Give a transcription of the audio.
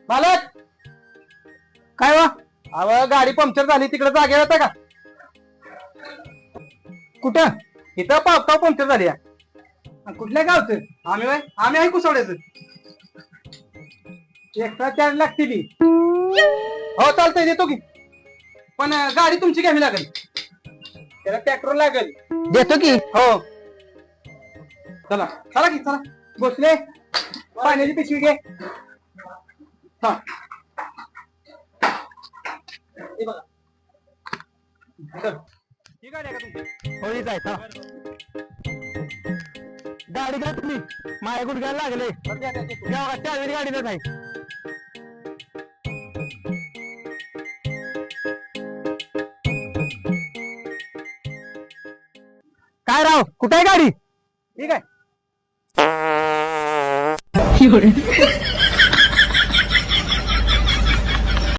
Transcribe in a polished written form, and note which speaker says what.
Speaker 1: मालक काय वा अव गाडी पंक्चर झाली तिकडे जागेवर होता का? कुठं? इथं पावसाव पंक्चर झाली आहे. कुठल्या गावचं? आम्ही आहे कुसवड्याचं. एक्स्ट्रा चार्ज लागतील. हो चालतंय देतो की, पण गाडी तुमची घ्यावी लागेल. त्याला पेट्रोल लागेल. देतो की. हो चला चला की चला. बसले पाण्याची पिशवी घे. हा हे बघा. ही गाडी आहे का तुमची? हो हीच आहे. गाडी घ्या तुम्ही. माझ्या गुडघ्याला लागले. त्यावेळी गाडीला नाही. काय राव कुठे आहे गाडी? ठीक आहे.